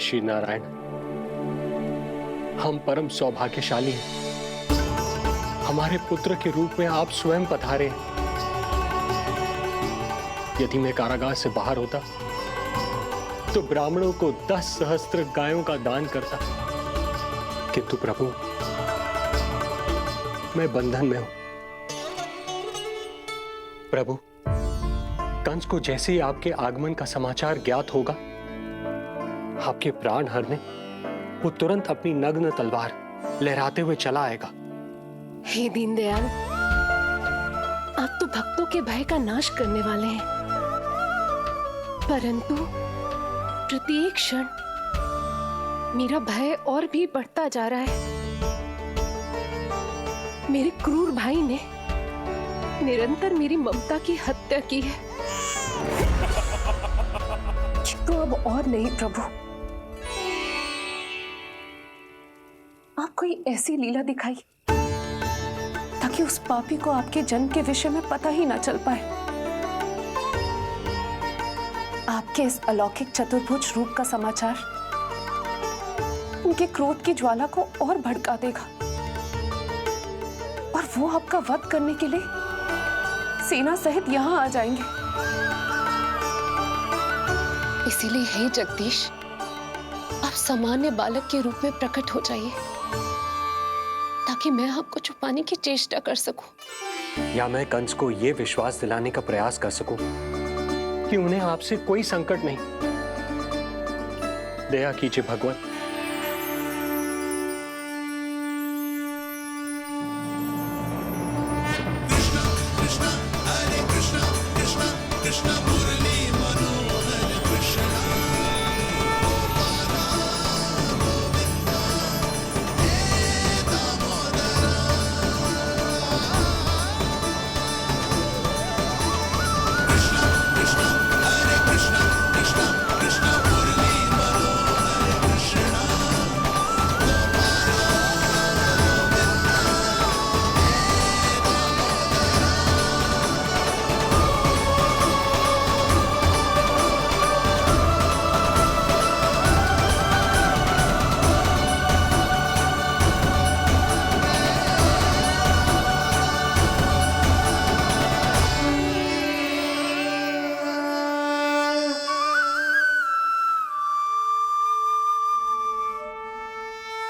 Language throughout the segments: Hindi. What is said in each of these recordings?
श्री नारायण, हम परम सौभाग्यशाली हैं। हमारे पुत्र के रूप में आप स्वयं पधारे हैं। यदि मैं कारागार से बाहर होता तो ब्राह्मणों को 10 सहस्त्र गायों का दान करता, किंतु प्रभु मैं बंधन में हूं। प्रभु, कंस को जैसे ही आपके आगमन का समाचार ज्ञात होगा, आपके प्राण हरने वो तुरंत अपनी नग्न तलवार लहराते हुए चला आएगा। हे दीनदयाल, आप तो भक्तों के भय का नाश करने वाले हैं, परंतु प्रत्येक क्षण मेरा भय और भी बढ़ता जा रहा है। मेरे क्रूर भाई ने निरंतर मेरी ममता की हत्या की है। तो अब और नहीं प्रभु, आप कोई ऐसी लीला दिखाई ताकि उस पापी को आपके जन्म के विषय में पता ही ना चल पाए। आपके इस अलौकिक चतुर्भुज रूप का समाचार उनके क्रोध की ज्वाला को और भड़का देगा और वो आपका वध करने के लिए सेना सहित यहां आ जाएंगे। इसीलिए हे जगदीश, आप सामान्य बालक के रूप में प्रकट हो जाइए ताकि मैं आपको छुपाने की चेष्टा कर सकूं, या मैं कंस को यह विश्वास दिलाने का प्रयास कर सकूं कि उन्हें आपसे कोई संकट नहीं। दया कीजिए भगवान।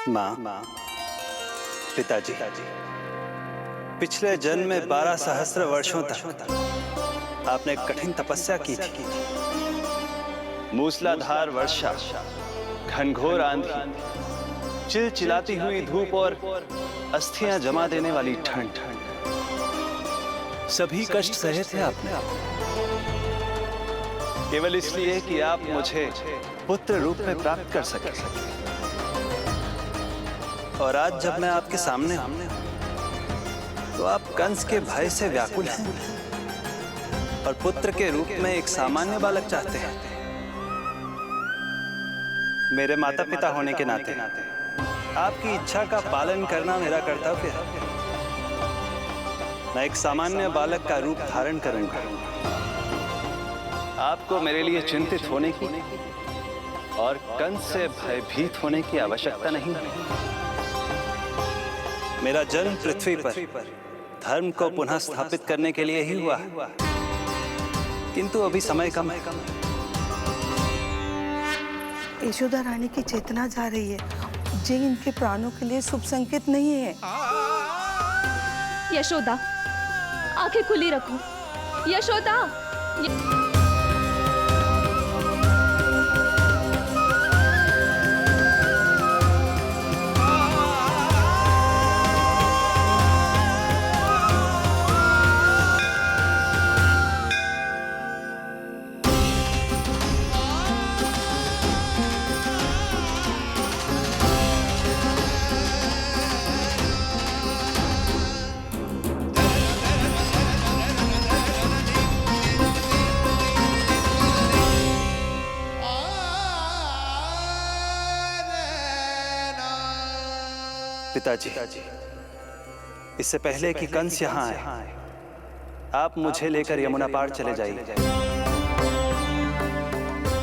माँ, पिताजी, पिछले जन्म में 12 सहस्त्र वर्षों तक आपने कठिन तपस्या की थी। मूसलाधार वर्षा, घनघोर आंधी, चिलचिलाती हुई धूप और अस्थियां जमा देने वाली ठंड, सभी कष्ट सहे थे आपने, केवल इसलिए कि आप मुझे पुत्र रूप में प्राप्त कर सके। और आज जब मैं आपके सामने हूं तो आप कंस के भय से व्याकुल हैं और पुत्र के रूप में एक सामान्य बालक चाहते हैं। मेरे माता पिता होने के नाते आपकी इच्छा का पालन करना मेरा कर्तव्य है। मैं एक सामान्य बालक का रूप धारण करूंगा। आपको मेरे लिए चिंतित होने की और कंस से भयभीत होने की आवश्यकता नहीं। मेरा जन्म पृथ्वी पर धर्म को पुनः स्थापित करने के लिए ही हुआ, किंतु अभी समय कम है। यशोदा रानी की चेतना जा रही है, ये इनके प्राणों के लिए शुभ संकेत नहीं है। यशोदा, आंखें खुली रखो। यशोदा, पिताजी, इससे पहले कि कंस यहाँ आए, आप मुझे लेकर यमुना पार चले जाइए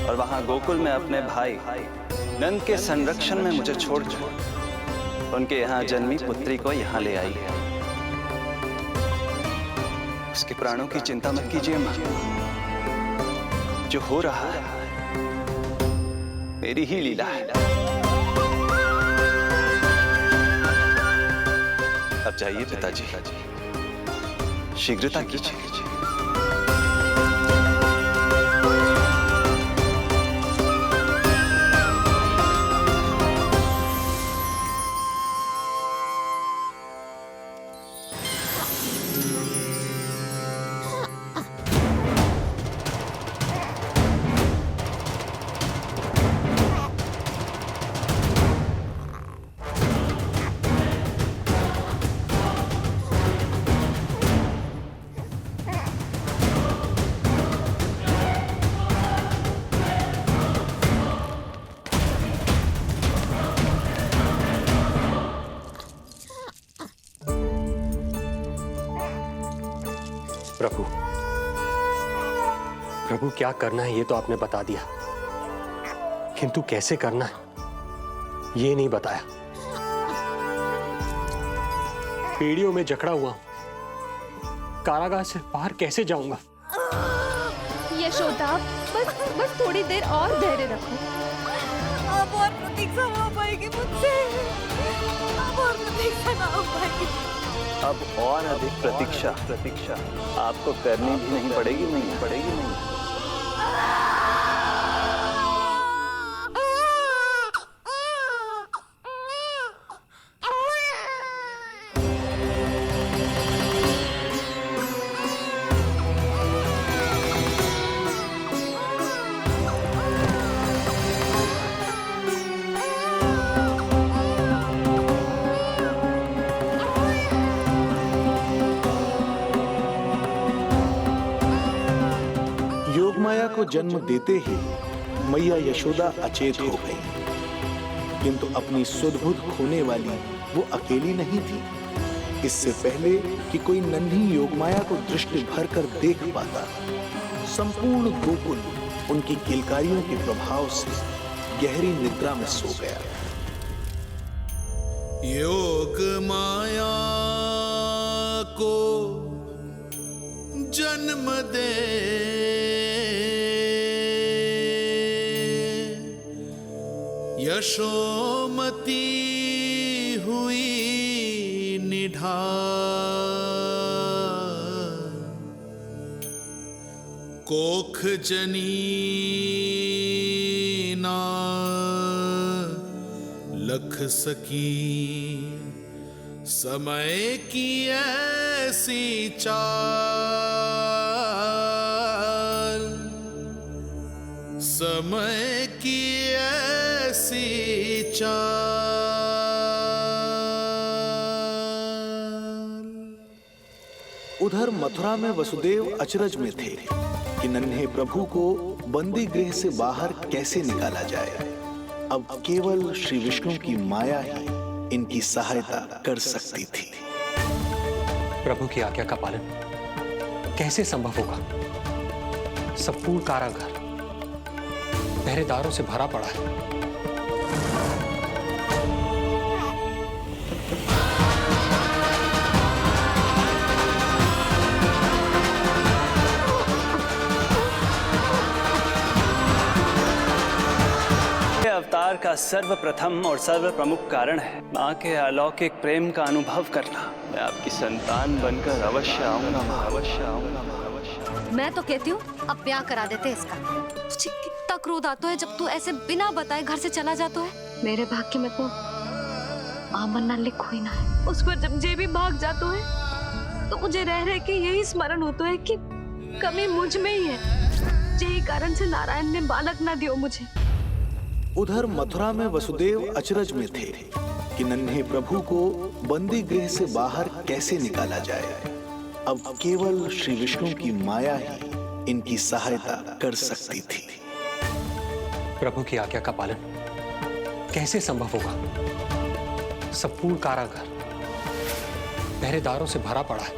और वहां गोकुल में अपने भाई नंद के संरक्षण में मुझे छोड़कर उनके यहाँ जन्मी पुत्री को यहाँ ले आई। उसके प्राणों की चिंता मत कीजिए मां। जो हो रहा है मेरी ही लीला है। अब जाइए पिताजी, शीघ्रता कीजिए। प्रभु, प्रभु क्या करना है ये तो आपने बता दिया, किंतु कैसे करना है ये नहीं बताया। पीढ़ियों में जकड़ा हुआ हूं, कारागार से बाहर कैसे जाऊंगा? यशोदा, बस थोड़ी देर और धैर्य रखो। अब और प्रतीक्षा ना हो पाएगी मुझसे। अब और प्रतीक्षा ना हो पाएगी। अब और अधिक प्रतीक्षा आपको करनी भी नहीं पड़ेगी। योगमाया को जन्म देते ही मैया यशोदा अचेत हो गई, किंतु अपनी सुध-बुध खोने वाली वो अकेली नहीं थी। इससे पहले कि कोई नन्ही योगमाया को दृष्टि भर कर देख पाता, संपूर्ण गोकुल उनकी किलकारियों के प्रभाव से गहरी निद्रा में सो गया। योगमाया को जन्म दे यशोमती हुई निढाल, कोख जनी ना लख सकी, समय की ऐसी चाल, समय की ऐसी चाल। उधर मथुरा में वसुदेव अचरज में थे कि नन्हे प्रभु को बंदी गृह से बाहर कैसे निकाला जाए। अब केवल श्री विष्णु की माया ही इनकी सहायता कर सकती थी। प्रभु की आज्ञा का पालन कैसे संभव होगा? संपूर्ण कारागार पहरेदारों से भरा पड़ा है। अवतार का सर्वप्रथम और सर्व प्रमुख कारण है माँ के अलौकिक प्रेम का अनुभव करना। मैं आपकी संतान बनकर अवश्य आऊंगा, अवश्य आऊंगा, अवश्य। मैं तो कहती हूँ अब ब्याह करा देते इसका। तुझे कितना क्रोध आता है जब तू ऐसे बिना बताए घर से चला जाता है। मेरे भाग्य में तो मां बनना लिख हुई ना है। उस पर जब जे भी भाग जाता है तो मुझे रह रह के यही स्मरण होता है कि कमी मुझ में ही है। यही कारण से नारायण ने बालक ना दियो मुझे। उधर मथुरा में वसुदेव अचरज में थे कि नन्हे प्रभु को बंदी गृह से बाहर कैसे निकाला जाए। अब केवल श्री विष्णु की माया ही इनकी सहायता कर सकती थी। प्रभु की आज्ञा का पालन कैसे संभव होगा? संपूर्ण कारागार पहरेदारों से भरा पड़ा है।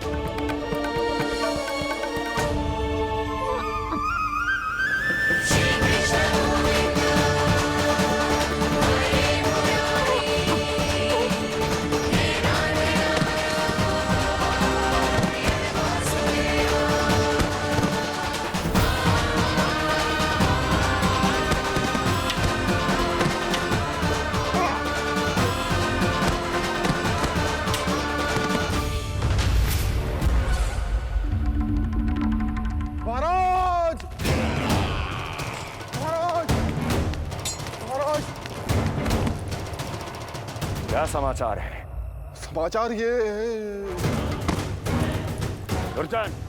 समाचार है? समाचार ये दुर्जन,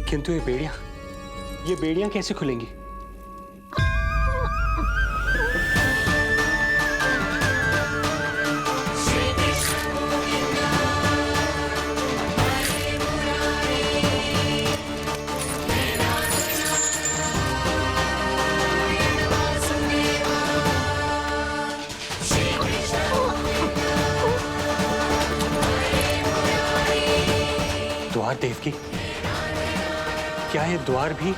किंतु ये बेड़ियां कैसे खुलेंगी? द्वार देवकी, क्या ये द्वार भी?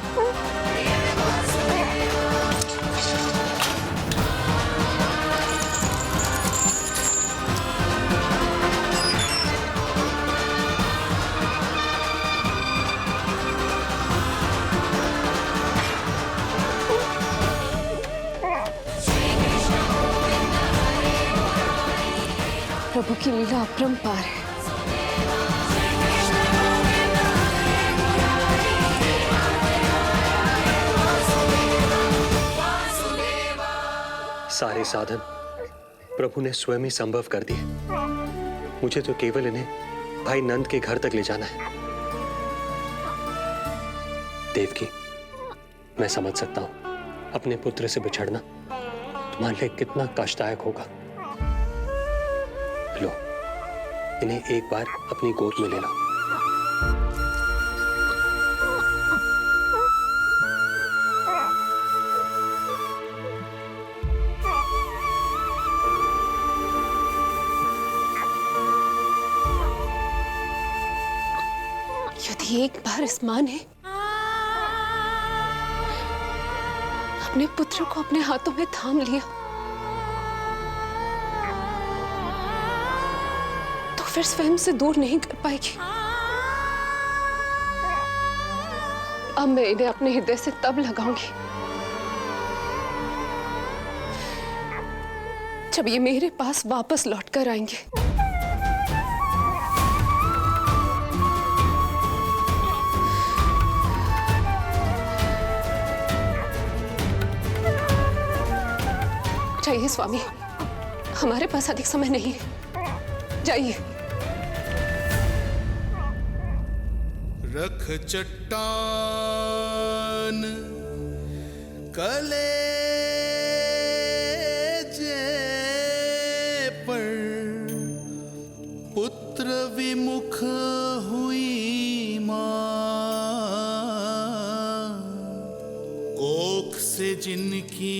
प्रभु की लीला अपरंपार है। सारे साधन प्रभु ने स्वयं ही संभव कर दिए। मुझे तो केवल इन्हें भाई नंद के घर तक ले जाना है। देवकी, मैं समझ सकता हूं अपने पुत्र से बिछड़ना तुम्हारे लिए कितना कष्टदायक होगा। लो, इन्हें एक बार अपनी गोद में ले लो। यदि एक बार इस मां ने अपने पुत्र को अपने हाथों में थाम लिया तो फिर स्वयं से दूर नहीं कर पाएगी। अब मैं इन्हें अपने हृदय से तब लगाऊंगी जब ये मेरे पास वापस लौट कर आएंगे। जाइए स्वामी, हमारे पास अधिक समय नहीं है, जाइए। रख चट्टान कलेजे पर, पुत्र विमुख हुई मां, कोख से जिनकी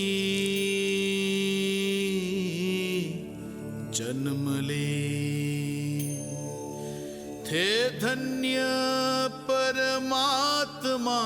जन्म ले, थे धन्य परमात्मा।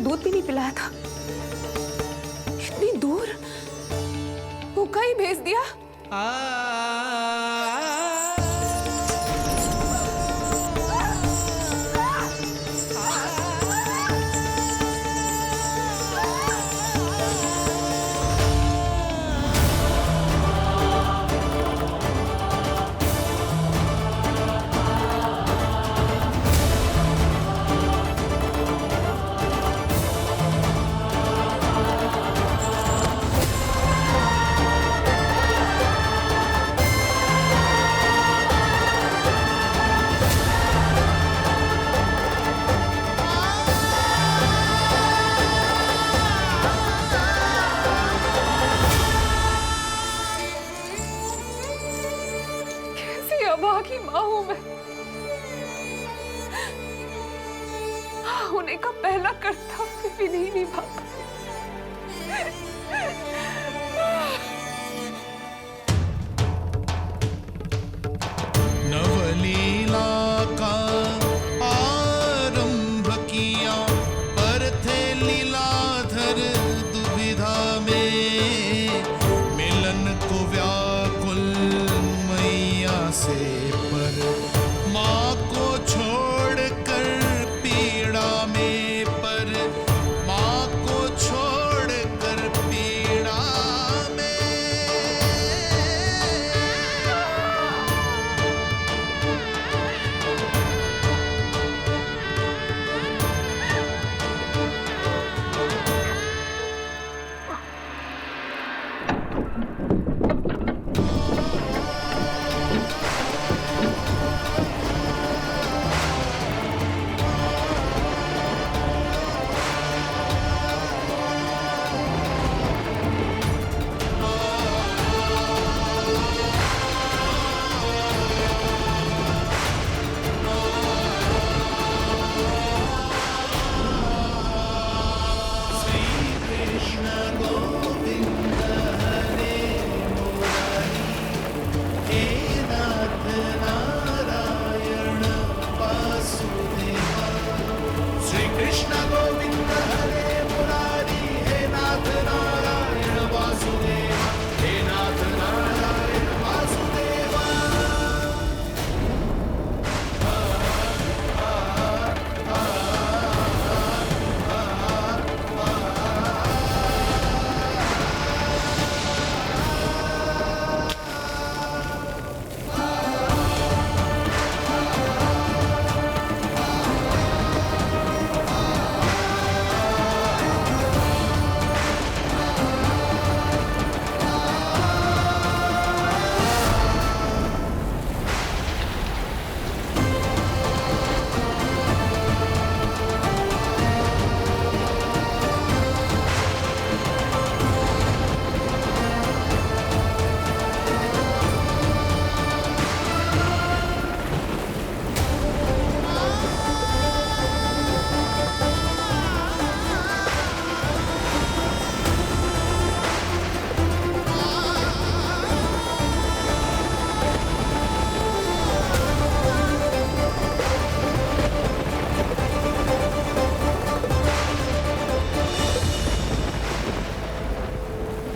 दूध भी नहीं पिलाया था, इतनी दूर भूखा ही भेज दिया। होने का पहला कर्तव्य भी नहीं निभा पाई। नवलीला का आरंभ किया, पर थे लीलाधर दुविधा में। मिलन को व्याकुल मैया से, पर माँ को छोड़कर पीड़ा में, पर माँ को छोड़कर पीड़ा में।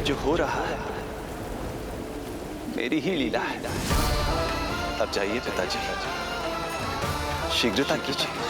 जो हो रहा है मेरी ही लीला है। अब जाइए पिताजी, शीघ्रता कीजिए।